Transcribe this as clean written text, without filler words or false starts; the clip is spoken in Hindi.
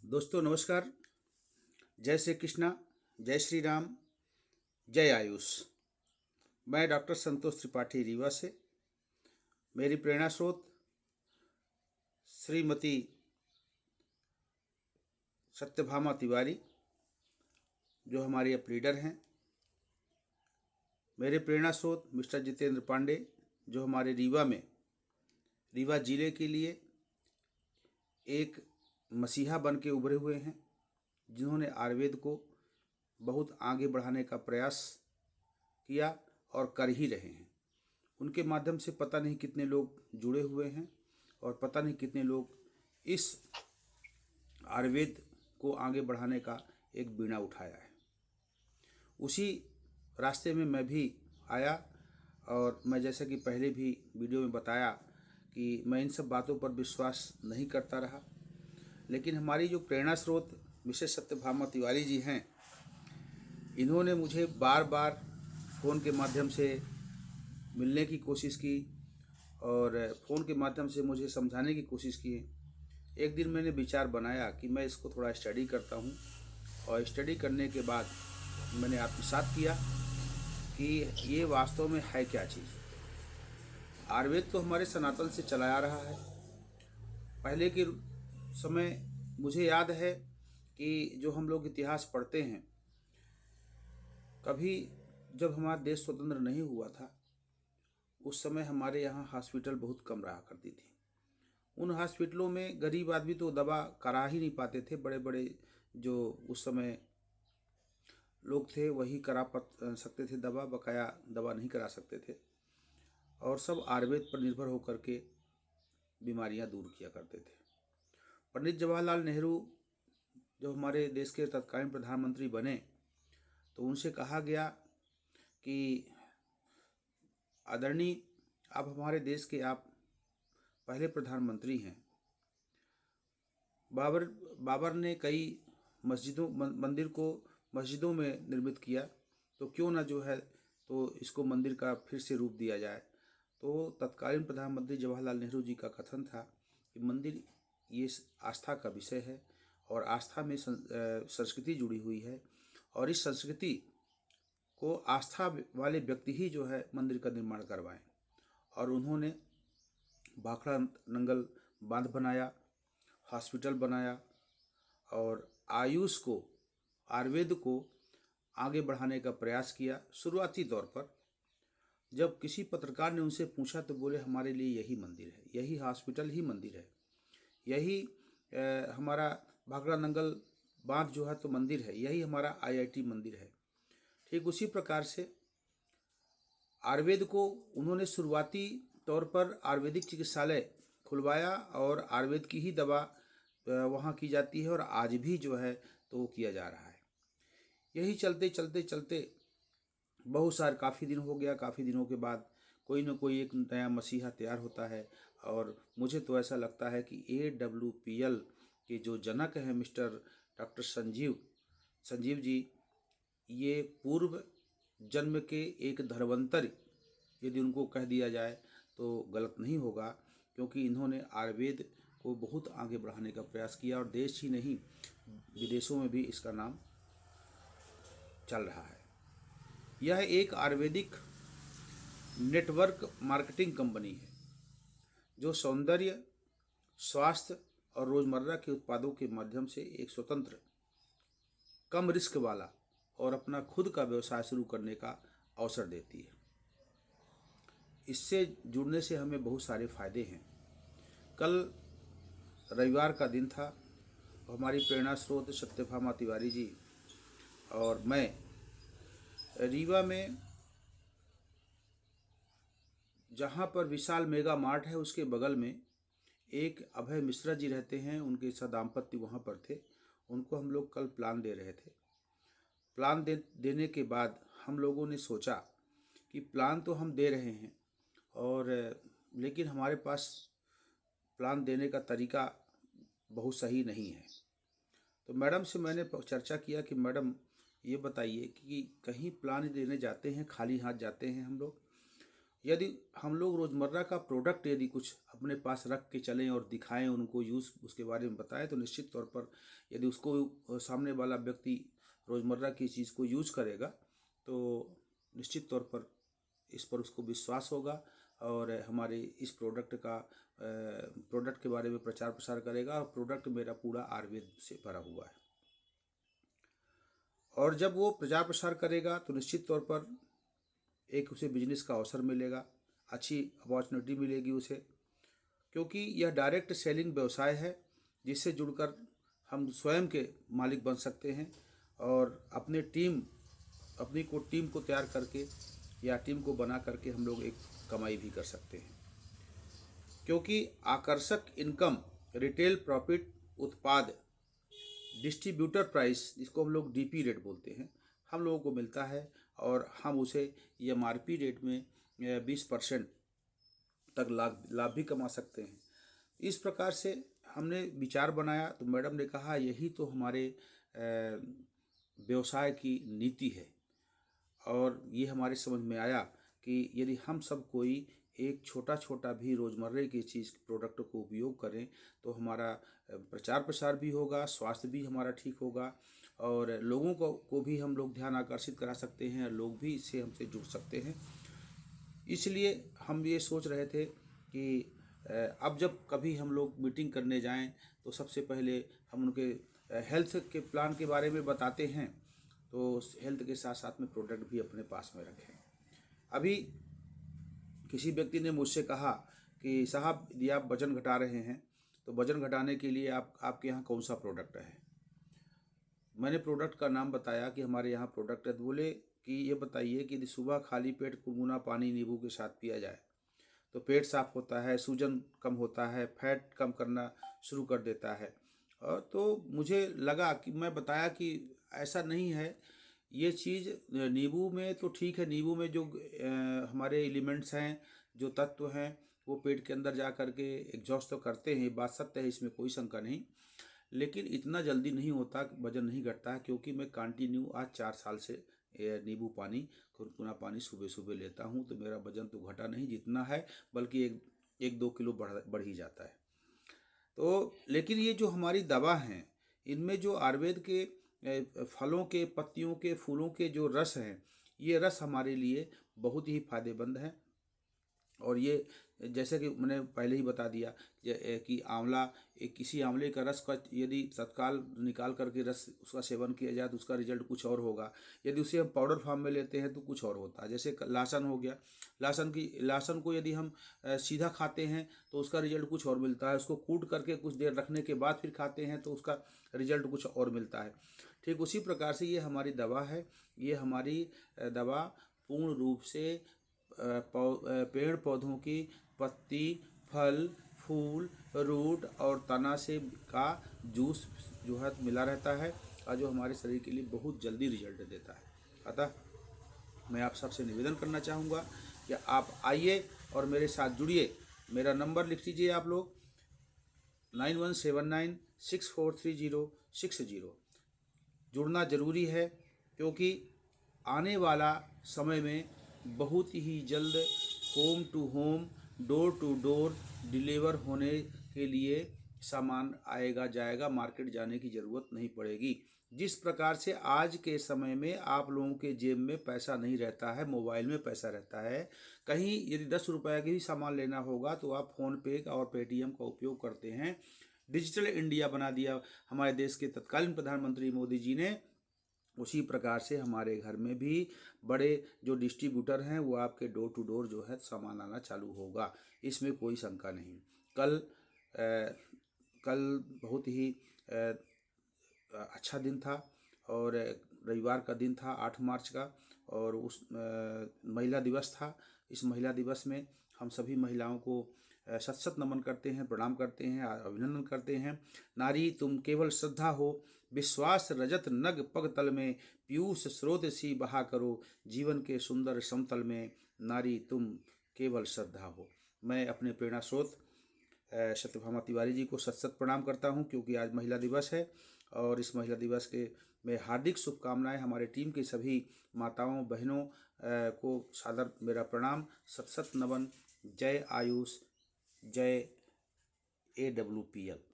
दोस्तों नमस्कार। जय श्री कृष्णा, जय श्री राम, जय आयुष। मैं डॉक्टर संतोष त्रिपाठी रीवा से। मेरी प्रेरणा स्रोत श्रीमती सत्यभामा तिवारी जो हमारी अब लीडर हैं। मेरे प्रेरणा स्रोत मिस्टर जितेंद्र पांडे जो हमारे रीवा जिले के लिए एक मसीहा बन के उभरे हुए हैं, जिन्होंने आयुर्वेद को बहुत आगे बढ़ाने का प्रयास किया और कर ही रहे हैं। उनके माध्यम से पता नहीं कितने लोग जुड़े हुए हैं और पता नहीं कितने लोग इस आयुर्वेद को आगे बढ़ाने का एक बीड़ा उठाया है। उसी रास्ते में मैं भी आया और मैं जैसा कि पहले भी वीडियो में बताया कि मैं इन सब बातों पर विश्वास नहीं करता रहा, लेकिन हमारी जो प्रेरणा स्रोत मिसेस सत्यभामा तिवारी जी हैं, इन्होंने मुझे बार बार फ़ोन के माध्यम से मिलने की कोशिश की और फ़ोन के माध्यम से मुझे समझाने की कोशिश की। एक दिन मैंने विचार बनाया कि मैं इसको थोड़ा स्टडी करता हूँ और स्टडी करने के बाद मैंने आत्मसात किया कि ये वास्तव में है क्या चीज़। आयुर्वेद तो हमारे सनातन से चला आ रहा है। पहले के समय मुझे याद है कि जो हम लोग इतिहास पढ़ते हैं, कभी जब हमारा देश स्वतंत्र नहीं हुआ था उस समय हमारे यहाँ हॉस्पिटल बहुत कम रहा करती थी। उन हॉस्पिटलों में गरीब आदमी तो दवा करा ही नहीं पाते थे। बड़े बड़े जो उस समय लोग थे वही करा सकते थे दवा, बकाया दवा नहीं करा सकते थे और सब आयुर्वेद पर निर्भर होकर के बीमारियां दूर किया करते थे। पंडित जवाहरलाल नेहरू जब हमारे देश के तत्कालीन प्रधानमंत्री बने तो उनसे कहा गया कि आदरणीय, आप हमारे देश के आप पहले प्रधानमंत्री हैं। बाबर ने कई मंदिर को मस्जिदों में निर्मित किया, तो क्यों ना जो है तो इसको मंदिर का फिर से रूप दिया जाए। तो तत्कालीन प्रधानमंत्री जवाहरलाल नेहरू जी का कथन था कि मंदिर ये आस्था का विषय है और आस्था में संस्कृति जुड़ी हुई है और इस संस्कृति को आस्था वाले व्यक्ति ही जो है मंदिर का निर्माण करवाएं। और उन्होंने भाखड़ा नंगल बांध बनाया, हॉस्पिटल बनाया और आयुर्वेद को आगे बढ़ाने का प्रयास किया। शुरुआती तौर पर जब किसी पत्रकार ने उनसे पूछा तो बोले हमारे लिए यही मंदिर है, यही हॉस्पिटल ही मंदिर है, यही हमारा भाखड़ा नंगल बांध जो है तो मंदिर है, यही हमारा आईआईटी मंदिर है। ठीक उसी प्रकार से आयुर्वेद को उन्होंने शुरुआती तौर पर आयुर्वेदिक चिकित्सालय खुलवाया और आयुर्वेद की ही दवा वहाँ की जाती है और आज भी जो है तो वो किया जा रहा है। यही चलते चलते चलते बहुत सारे काफ़ी दिन हो गया। काफ़ी दिनों के बाद कोई न कोई एक नया मसीहा तैयार होता है और मुझे तो ऐसा लगता है कि AWPL के जो जनक हैं मिस्टर डॉक्टर संजीव जी, ये पूर्व जन्म के एक धर्मांतर यदि उनको कह दिया जाए तो गलत नहीं होगा, क्योंकि इन्होंने आयुर्वेद को बहुत आगे बढ़ाने का प्रयास किया और देश ही नहीं विदेशों में भी इसका नाम चल रहा है। यह एक आयुर्वेदिक नेटवर्क मार्केटिंग कंपनी है जो सौंदर्य, स्वास्थ्य और रोज़मर्रा के उत्पादों के माध्यम से एक स्वतंत्र, कम रिस्क वाला और अपना खुद का व्यवसाय शुरू करने का अवसर देती है। इससे जुड़ने से हमें बहुत सारे फायदे हैं। कल रविवार का दिन था, हमारी प्रेरणा स्रोत सत्यभामा तिवारी जी और मैं रीवा में, जहाँ पर विशाल मेगा मार्ट है उसके बगल में एक अभय मिश्रा जी रहते हैं, उनके साथ दाम्पत्य वहाँ पर थे। उनको हम लोग कल प्लान दे रहे थे। प्लान देने के बाद हम लोगों ने सोचा कि प्लान तो हम दे रहे हैं और लेकिन हमारे पास प्लान देने का तरीका बहुत सही नहीं है। तो मैडम से मैंने चर्चा किया कि मैडम ये बताइए कि कहीं प्लान देने जाते हैं खाली हाथ जाते हैं हम लोग यदि हम लोग रोज़मर्रा का प्रोडक्ट यदि कुछ अपने पास रख के चलें और दिखाएं, उनको यूज़ उसके बारे में बताएं, तो निश्चित तौर पर यदि उसको सामने वाला व्यक्ति रोज़मर्रा की चीज़ को यूज़ करेगा तो निश्चित तौर पर इस पर उसको विश्वास होगा और हमारे इस प्रोडक्ट के बारे में प्रचार प्रसार करेगा। और प्रोडक्ट मेरा पूरा आयुर्वेद से भरा हुआ है। और जब वो प्रचार प्रसार करेगा तो निश्चित तौर पर एक उसे बिजनेस का अवसर मिलेगा, अच्छी अपॉर्चुनिटी मिलेगी उसे, क्योंकि यह डायरेक्ट सेलिंग व्यवसाय है जिससे जुड़कर हम स्वयं के मालिक बन सकते हैं और अपनी टीम को तैयार करके या टीम को बना करके हम लोग एक कमाई भी कर सकते हैं। क्योंकि आकर्षक इनकम, रिटेल प्रॉफिट, उत्पाद, डिस्ट्रीब्यूटर प्राइस, जिसको हम लोग डीपी रेट बोलते हैं, हम लोगों को मिलता है और हम उसे एमआरपी रेट में 20% तक लाभ भी कमा सकते हैं। इस प्रकार से हमने विचार बनाया तो मैडम ने कहा यही तो हमारे व्यवसाय की नीति है। और ये हमारे समझ में आया कि यदि हम सब कोई एक छोटा छोटा भी रोज़मर्रे की चीज़ प्रोडक्ट को उपयोग करें तो हमारा प्रचार प्रसार भी होगा, स्वास्थ्य भी हमारा ठीक होगा और लोगों को भी हम लोग ध्यान आकर्षित करा सकते हैं, लोग भी इससे हमसे जुड़ सकते हैं। इसलिए हम ये सोच रहे थे कि अब जब कभी हम लोग मीटिंग करने जाएं तो सबसे पहले हम उनके हेल्थ के प्लान के बारे में बताते हैं, तो हेल्थ के साथ साथ में प्रोडक्ट भी अपने पास में रखें। अभी किसी व्यक्ति ने मुझसे कहा कि साहब यदि आप वज़न घटा रहे हैं तो वज़न घटाने के लिए आपके यहाँ कौन सा प्रोडक्ट है। मैंने प्रोडक्ट का नाम बताया कि हमारे यहाँ प्रोडक्ट है। तो बोले कि ये बताइए कि यदि सुबह खाली पेट गुनगुना पानी नींबू के साथ पिया जाए तो पेट साफ होता है, सूजन कम होता है, फैट कम करना शुरू कर देता है। और तो मुझे लगा कि मैं बताया कि ऐसा नहीं है, ये चीज़ नींबू में तो ठीक है, नींबू में जो हमारे एलिमेंट्स हैं, जो तत्व हैं, वो पेट के अंदर जा कर के एग्जॉस्ट तो करते हैं, ये बात सत्य है, इसमें कोई शंका नहीं। लेकिन इतना जल्दी नहीं होता, वजन नहीं घटता है, क्योंकि मैं कंटिन्यू आज 4 साल से नींबू पानी, गुनगुना पानी सुबह सुबह लेता हूँ, तो मेरा वजन तो घटा नहीं जितना है, बल्कि 1-2 किलो बढ़ ही जाता है। तो लेकिन ये जो हमारी दवा हैं, इनमें जो आयुर्वेद के फलों के, पत्तियों के, फूलों के जो रस हैं, ये रस हमारे लिए बहुत ही फायदेमंद हैं। और ये जैसे कि मैंने पहले ही बता दिया कि आंवला, किसी आंवले का रस का यदि तत्काल निकाल करके रस उसका सेवन किया जाए तो उसका रिजल्ट कुछ और होगा। यदि उसे हम पाउडर फॉर्म में लेते हैं तो कुछ और होता है। जैसे लहसुन हो गया, लहसुन को यदि हम सीधा खाते हैं तो उसका रिजल्ट कुछ और मिलता है, उसको कूट करके कुछ देर रखने के बाद फिर खाते हैं तो उसका रिजल्ट कुछ और मिलता है। ठीक उसी प्रकार से ये हमारी दवा है। ये हमारी दवा पूर्ण रूप से पेड़ पौधों की पत्ती, फल, फूल, रूट और तना से का जूस जो है मिला रहता है और जो हमारे शरीर के लिए बहुत जल्दी रिजल्ट देता है। अतः मैं आप सबसे निवेदन करना चाहूँगा कि आप आइए और मेरे साथ जुड़िए। मेरा नंबर लिख लीजिए आप लोग, 9179643060। जुड़ना ज़रूरी है, क्योंकि आने वाला समय में बहुत ही जल्द home to home, door to door deliver होने के लिए सामान आएगा जाएगा, मार्केट जाने की ज़रूरत नहीं पड़ेगी। जिस प्रकार से आज के समय में आप लोगों के जेब में पैसा नहीं रहता है, मोबाइल में पैसा रहता है। कहीं यदि 10 रुपये की भी सामान लेना होगा तो आप फ़ोनपे का और पेटीएम का उपयोग करते हैं। डिजिटल इंडिया बना दिया हमारे देश के तत्कालीन प्रधानमंत्री मोदी जी ने। उसी प्रकार से हमारे घर में भी बड़े जो डिस्ट्रीब्यूटर हैं वो आपके डोर टू डोर जो है सामान आना चालू होगा, इसमें कोई शंका नहीं। कल बहुत ही अच्छा दिन था और रविवार का दिन था, 8 मार्च का, और उस महिला दिवस था। इस महिला दिवस में हम सभी महिलाओं को सत सत नमन करते हैं, प्रणाम करते हैं, अभिनंदन करते हैं। नारी तुम केवल श्रद्धा हो, विश्वास रजत नग पग तल में, पीयूष स्रोत सी बहा करो, जीवन के सुंदर समतल में, नारी तुम केवल श्रद्धा हो। मैं अपने प्रेरणा स्रोत सत्यभामा तिवारी जी को सत सत प्रणाम करता हूं, क्योंकि आज महिला दिवस है और इस महिला दिवस के में हार्दिक शुभकामनाएं हमारे टीम के सभी माताओं, बहनों, को सादर मेरा प्रणाम। सत सत नमन। जय आयुष, जय AWPL।